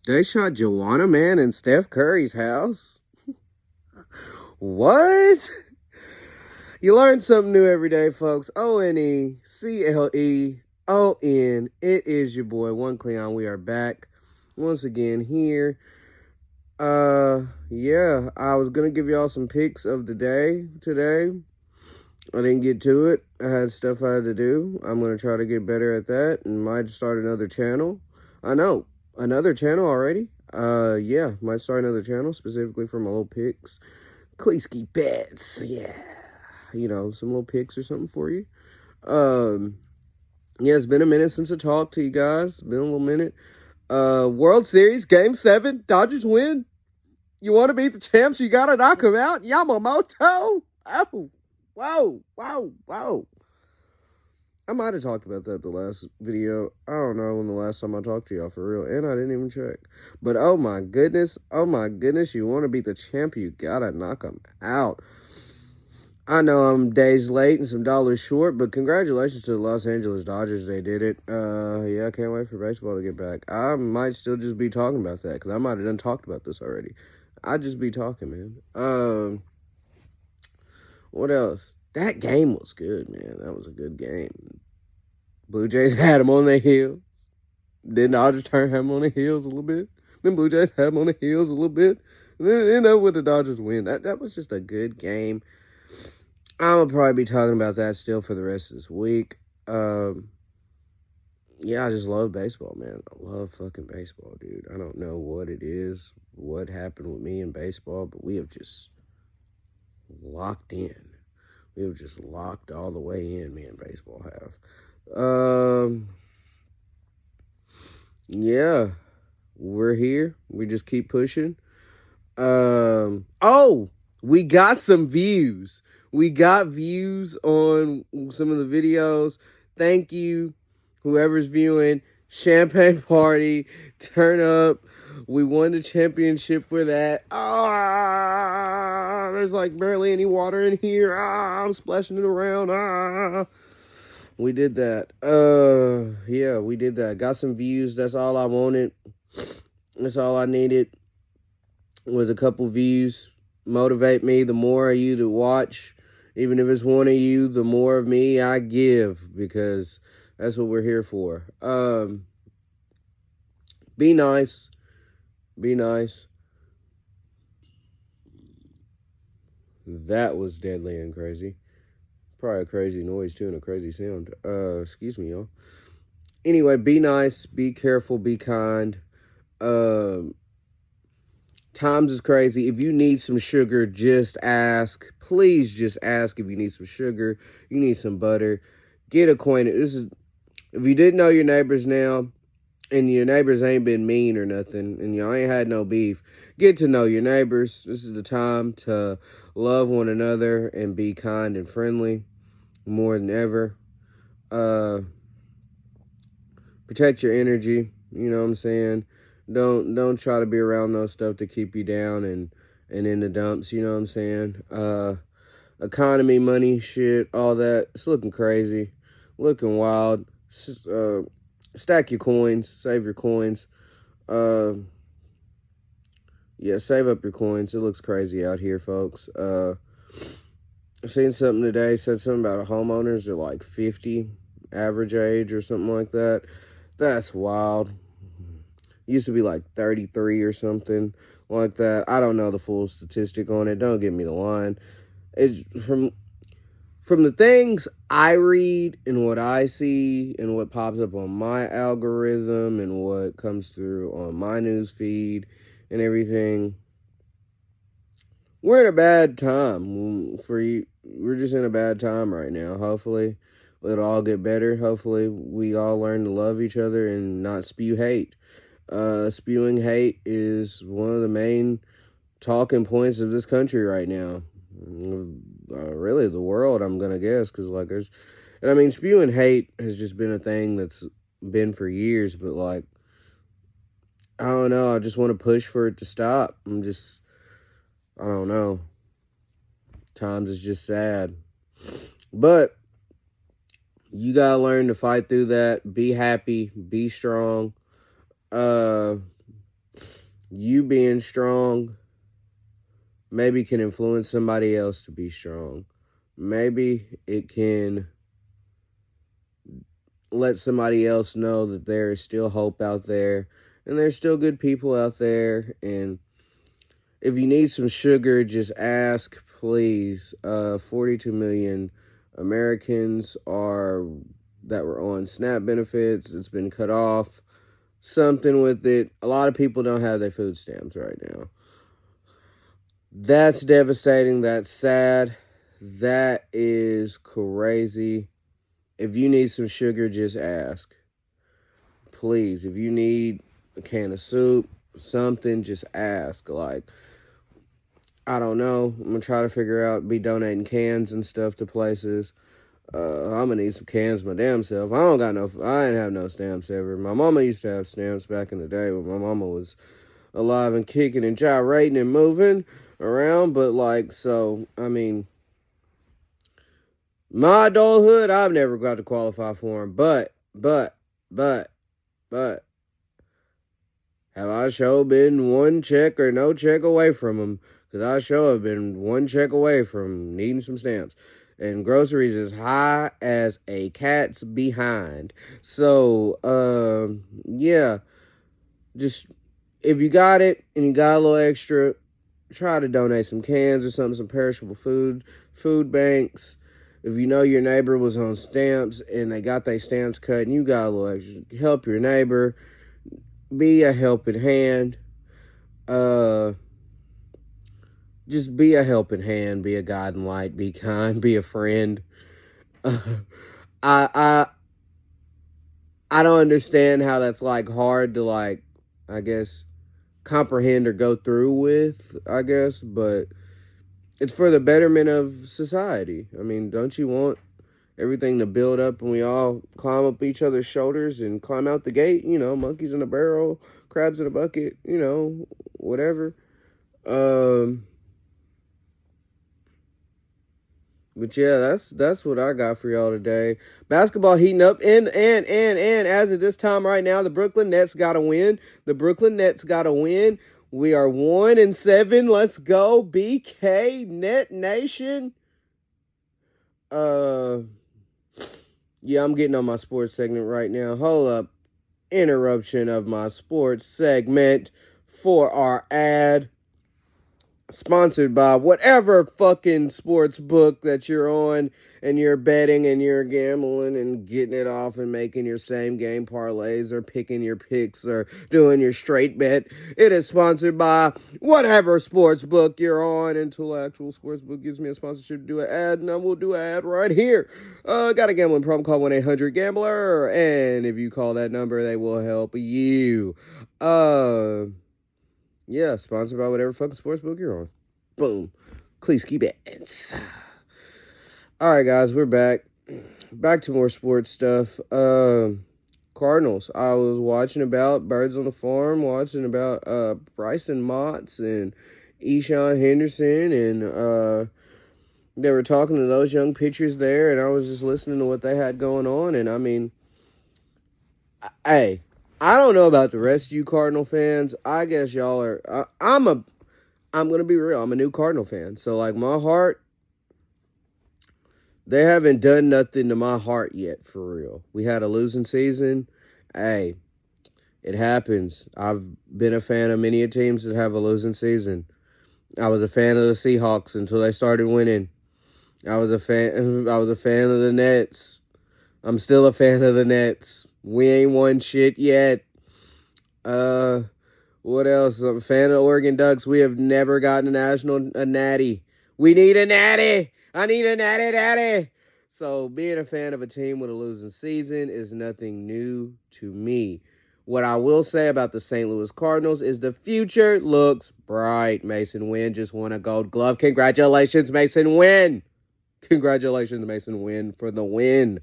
They shot Joanna Man in Steph Curry's house? What? You learn something new every day, folks. ONECLEON. It is your boy, One Cleon. We are back once again here. Yeah, I was gonna give y'all some pics of the day today. I didn't get to it. I had stuff I had to do. I'm gonna try to get better at that and might start another channel. I know, another channel already. Yeah, might start another channel specifically for my little pics. Kleesky bets, yeah. You know, some little pics or something for you. Um, yeah, it's been a minute since I talked to you guys. It's been a little minute. World Series, Game 7, Dodgers win. You want to beat the champs, you gotta knock them out. Yamamoto. Oh, whoa. I might have talked about that the last video. I don't know when the last time I talked to y'all for real, and I didn't even check. But oh my goodness, you want to beat the champ, you gotta knock them out. I know I'm days late and some dollars short, but congratulations to the Los Angeles Dodgers. They did it. Yeah, I can't wait for baseball to get back. I might still just be talking about that because I might have done talked about this already. I'd just be talking, man. What else? That game was good, man. That was a good game. Blue Jays had him on their heels. Then Dodgers turned him on the heels a little bit. Then Blue Jays had him on the heels a little bit. And then end up with the Dodgers win. That was just a good game. I'm going to probably be talking about that still for the rest of this week. Yeah, I just love baseball, man. I love fucking baseball, dude. I don't know what it is, what happened with me in baseball, but we have just locked in. We have just locked all the way in, me and baseball have. Yeah, we're here. We just keep pushing. Oh, we got some views. We got views on some of the videos. Thank you, whoever's viewing. Champagne party, turn up. We won the championship for that. There's like barely any water in here. I'm splashing it around. We did that. Yeah, we did that. Got some views. That's all I wanted. That's all I needed. Was a couple views. Motivate me. The more of you to watch, even if it's one of you, the more of me I give, because that's what we're here for. Be nice. Be nice. That was deadly and crazy. Probably a crazy noise too and a crazy sound. Excuse me, y'all. Anyway, be nice, be careful, be kind. Times is crazy. If you need some sugar, just ask. Please just ask if you need some sugar. You need some butter. Get acquainted. If you didn't know your neighbors now, and your neighbors ain't been mean or nothing, and y'all ain't had no beef, get to know your neighbors. This is the time to love one another and be kind and friendly more than ever. Protect your energy. You know what I'm saying? Don't try to be around no stuff to keep you down and in the dumps. You know what I'm saying? Economy, money, shit, all that. It's looking crazy, looking wild. Stack your coins, save your coins. Yeah, save up your coins. It looks crazy out here, folks. I seen something today, said something about homeowners are like 50 average age or something like that. That's wild. Used to be like 33 or something like that. I don't know the full statistic on it. Don't give me the line. It's from the things I read and what I see and what pops up on my algorithm and what comes through on my news feed and everything. We're in a bad time for you. We're just in a bad time right now. Hopefully it'll all get better. Hopefully we all learn to love each other and not spew hate. Spewing hate is one of the main talking points of this country right now. Really the world, I'm gonna guess, because like spewing hate has just been a thing that's been for years, but like, I don't know, I just want to push for it to stop. I don't know. Times is just sad. But you gotta learn to fight through that. Be happy. Be strong. you being strong maybe can influence somebody else to be strong. Maybe it can let somebody else know that there is still hope out there and there's still good people out there. And if you need some sugar, just ask, please. 42 million Americans that were on SNAP benefits. It's been cut off. Something with it. A lot of people don't have their food stamps right now. That's devastating. That's sad. That is crazy. If you need some sugar, just ask. Please. If you need a can of soup, something, just ask. Like, I don't know. I'm going to try to figure out, be donating cans and stuff to places. I'm going to need some cans my damn self. I ain't have no stamps ever. My mama used to have stamps back in the day when my mama was alive and kicking and gyrating and moving around. But, like, so, I mean, my adulthood, I've never got to qualify for them. But, have I sure been one check or no check away from them? Because I sure have been one check away from needing some stamps. And groceries as high as a cat's behind. So, yeah. Just, if you got it and you got a little extra, try to donate some cans or something, some perishable food banks. If you know your neighbor was on stamps and they got their stamps cut and you got a little extra, help your neighbor. Be a helping hand. Just be a helping hand. Be a guiding light. Be kind. Be a friend. I don't understand how that's like hard to like, I guess, comprehend or go through with, I guess, but it's for the betterment of society. I mean, don't you want everything to build up and we all climb up each other's shoulders and climb out the gate? You know, monkeys in a barrel, crabs in a bucket, you know, whatever. But yeah, that's what I got for y'all today. Basketball heating up, and as of this time right now, the Brooklyn Nets got to win. The Brooklyn Nets got to win. We are 1-7. Let's go, BK Net Nation. Yeah, I'm getting on my sports segment right now. Hold up. Interruption of my sports segment for our ad. Sponsored by whatever fucking sports book that you're on and you're betting and you're gambling and getting it off and making your same game parlays or picking your picks or doing your straight bet. It is sponsored by whatever sports book you're on until actual sports book gives me a sponsorship to do an ad, and I will do an ad right here. Got a gambling problem, call 1-800-GAMBLER, and if you call that number, they will help you. Yeah, sponsored by whatever fucking sports book you're on. Boom. Please keep it. Alright, guys, we're back. Back to more sports stuff. Cardinals. I was watching about Birds on the Farm, watching about Bryson Motts and Eshaun Henderson, and they were talking to those young pitchers there, and I was just listening to what they had going on, and I mean, hey, I don't know about the rest of you Cardinal fans. I guess y'all are. I'm going to be real. I'm a new Cardinal fan. So, like, my heart, they haven't done nothing to my heart yet, for real. We had a losing season. Hey, it happens. I've been a fan of many teams that have a losing season. I was a fan of the Seahawks until they started winning. I was a fan of the Nets. I'm still a fan of the Nets. We ain't won shit yet. What else? I'm a fan of Oregon Ducks. We have never gotten a natty. We need a natty. I need a natty. So being a fan of a team with a losing season is nothing new to me. What I will say about the St. Louis Cardinals is the future looks bright. Mason Wynn just won a Gold Glove. Congratulations, Mason Wynn. Congratulations, Mason Wynn, for the win.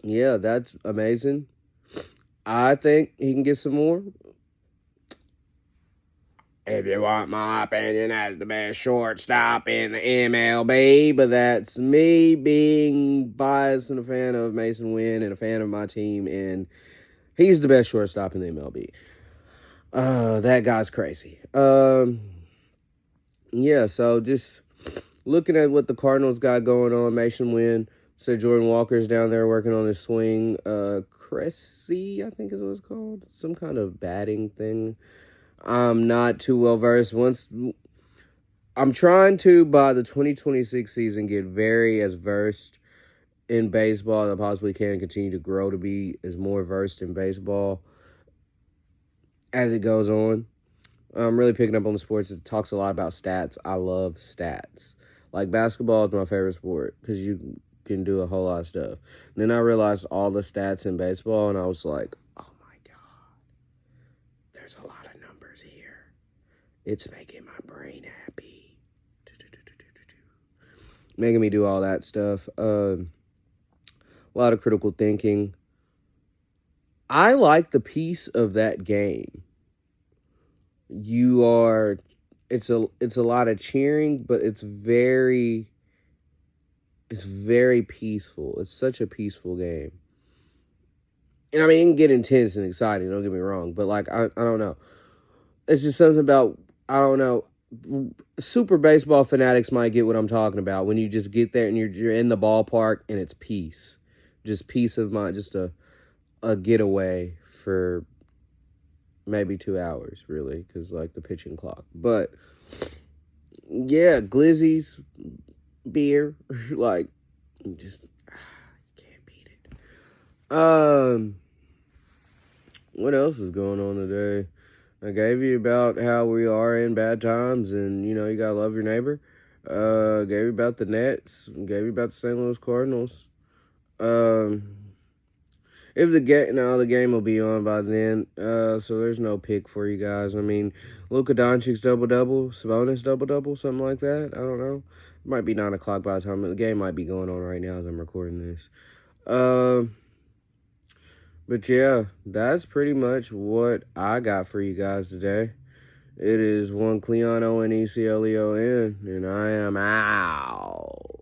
Yeah, that's amazing. I think he can get some more. If you want my opinion, as the best shortstop in the MLB, but that's me being biased and a fan of Mason Wynn and a fan of my team. And He's the best shortstop in the MLB. That guy's crazy. Yeah, so just looking at what the Cardinals got going on, Mason Wynn said Jordan Walker's down there working on his swing. Cressy, I think is what it's called. Some kind of batting thing. I'm not too well versed. I'm trying to, by the 2026 season, get as versed in baseball as I possibly can, and continue to grow to be as more versed in baseball as it goes on. I'm really picking up on the sports. It talks a lot about stats. I love stats. Like, basketball is my favorite sport because you can do a whole lot of stuff. And then I realized all the stats in baseball, and I was like, oh my God, there's a lot of numbers here. It's making my brain happy. Making me do all that stuff. A lot of critical thinking. I like the piece of that game. It's a lot of cheering, but it's very peaceful. It's such a peaceful game. And I mean, it can get intense and exciting, don't get me wrong, but like, I don't know. It's just something about, I don't know, super baseball fanatics might get what I'm talking about when you just get there and you're in the ballpark and it's peace. Just peace of mind, just a getaway for maybe 2 hours, really, because like the pitching clock. But yeah, Glizzy's beer, like, just can't beat it. What else is going on today? I gave you about how we are in bad times, and you know you gotta love your neighbor. Gave you about the Nets. Gave you about the St. Louis Cardinals. If the game will be on by then, so there's no pick for you guys. I mean, Luka Doncic's double-double, Sabonis double-double, something like that. I don't know. It might be 9 o'clock by the time. The game might be going on right now as I'm recording this. But yeah, that's pretty much what I got for you guys today. It is one Cleon, O-N-E-C-L-E-O-N, and I am out.